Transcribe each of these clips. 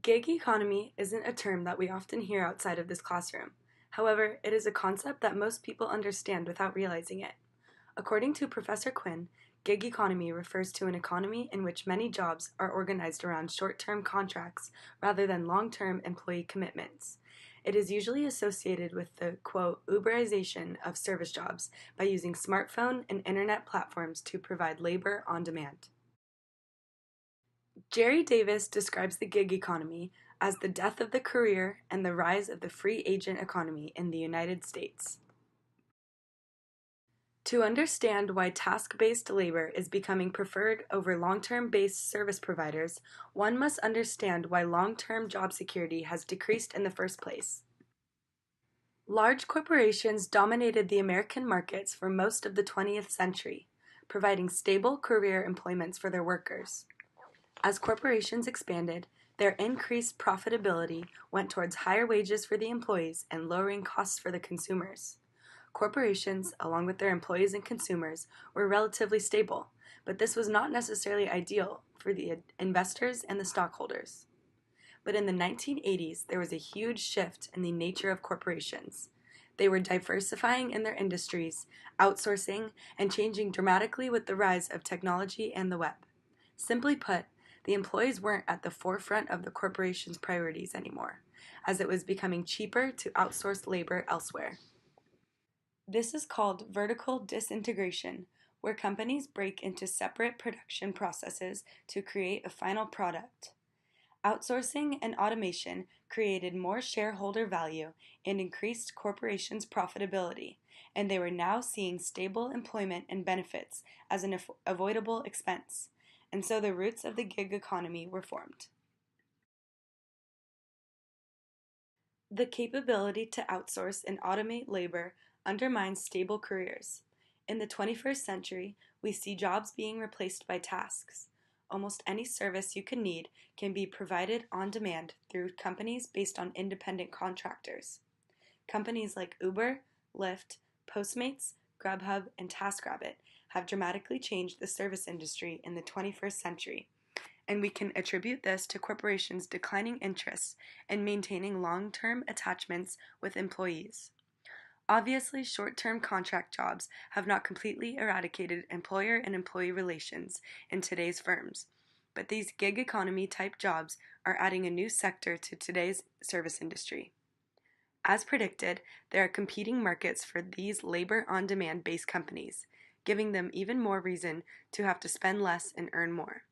Gig economy isn't a term that we often hear outside of this classroom. However, it is a concept that most people understand without realizing it. According to Professor Quinn, gig economy refers to an economy in which many jobs are organized around short-term contracts rather than long-term employee commitments. It is usually associated with the, quote, Uberization of service jobs by using smartphone and internet platforms to provide labor on demand. Jerry Davis describes the gig economy as the death of the career and the rise of the free agent economy in the United States. To understand why task-based labor is becoming preferred over long-term based service providers, one must understand why long-term job security has decreased in the first place. Large corporations dominated the American markets for most of the 20th century, providing stable career employments for their workers. As corporations expanded, their increased profitability went towards higher wages for the employees and lowering costs for the consumers. Corporations, along with their employees and consumers, were relatively stable, but this was not necessarily ideal for the investors and the stockholders. But in the 1980s, there was a huge shift in the nature of corporations. They were diversifying in their industries, outsourcing, and changing dramatically with the rise of technology and the web. Simply put, the employees weren't at the forefront of the corporation's priorities anymore, as it was becoming cheaper to outsource labor elsewhere. This is called vertical disintegration, where companies break into separate production processes to create a final product. Outsourcing and automation created more shareholder value and increased corporations' profitability, and they were now seeing stable employment and benefits as an avoidable expense, and so the roots of the gig economy were formed. The capability to outsource and automate labor undermines stable careers. In the 21st century, we see jobs being replaced by tasks. Almost any service you can need can be provided on demand through companies based on independent contractors. Companies like Uber, Lyft, Postmates, Grubhub, and TaskRabbit have dramatically changed the service industry in the 21st century, and we can attribute this to corporations' declining interests in maintaining long-term attachments with employees. Obviously, short-term contract jobs have not completely eradicated employer and employee relations in today's firms, but these gig economy type jobs are adding a new sector to today's service industry. As predicted, there are competing markets for these labor-on-demand based companies, giving them even more reason to have to spend less and earn more.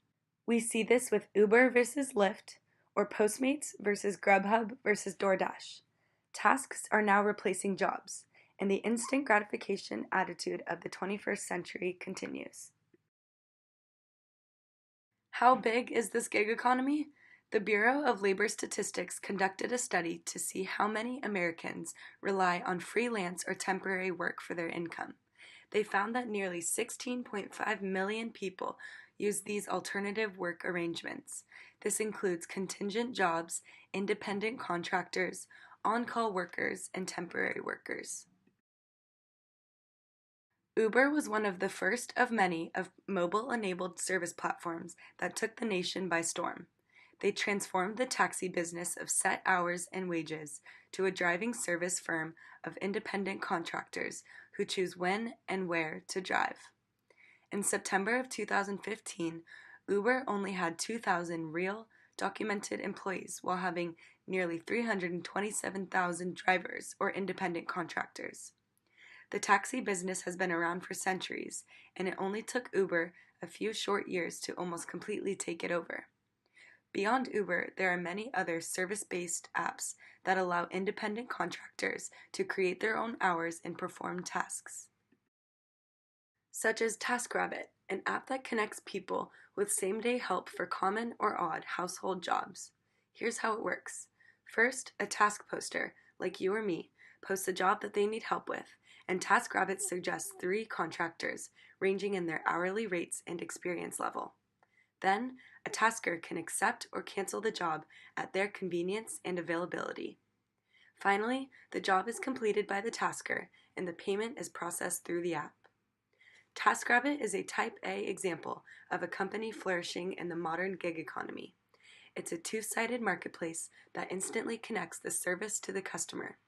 We see this with Uber versus Lyft, or Postmates versus Grubhub versus DoorDash. Tasks are now replacing jobs, and the instant gratification attitude of the 21st century continues. How big is this gig economy? The Bureau of Labor Statistics conducted a study to see how many Americans rely on freelance or temporary work for their income. They found that nearly 16.5 million people use these alternative work arrangements. This includes contingent jobs, independent contractors, on-call workers, and temporary workers. Uber was one of the first of many of mobile-enabled service platforms that took the nation by storm. They transformed the taxi business of set hours and wages to a driving service firm of independent contractors who choose when and where to drive. In September of 2015, Uber only had 2,000 real, documented employees while having nearly 327,000 drivers or independent contractors. The taxi business has been around for centuries, and it only took Uber a few short years to almost completely take it over. Beyond Uber, there are many other service-based apps that allow independent contractors to create their own hours and perform tasks, such as TaskRabbit, an app that connects people with same-day help for common or odd household jobs. Here's how it works. First, a task poster, like you or me, posts a job that they need help with, and TaskRabbit suggests 3 contractors, ranging in their hourly rates and experience level. Then, a tasker can accept or cancel the job at their convenience and availability. Finally, the job is completed by the tasker, and the payment is processed through the app. TaskRabbit is a Type A example of a company flourishing in the modern gig economy. It's a two-sided marketplace that instantly connects the service to the customer.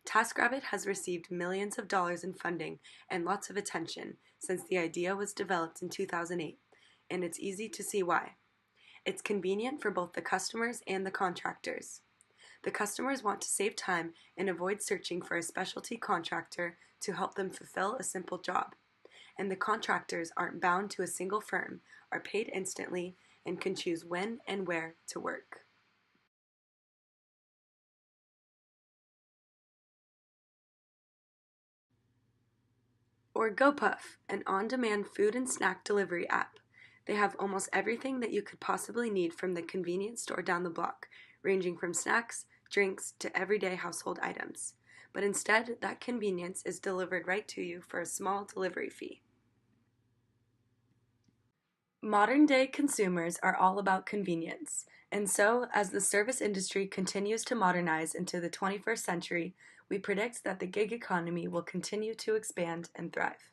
TaskRabbit has received millions of dollars in funding and lots of attention since the idea was developed in 2008, and it's easy to see why. It's convenient for both the customers and the contractors. The customers want to save time and avoid searching for a specialty contractor to help them fulfill a simple job. And the contractors aren't bound to a single firm, are paid instantly, and can choose when and where to work. Or GoPuff, an on-demand food and snack delivery app. They have almost everything that you could possibly need from the convenience store down the block, ranging from snacks, drinks, to everyday household items. But instead, that convenience is delivered right to you for a small delivery fee. Modern day consumers are all about convenience, and so as the service industry continues to modernize into the 21st century, we predict that the gig economy will continue to expand and thrive.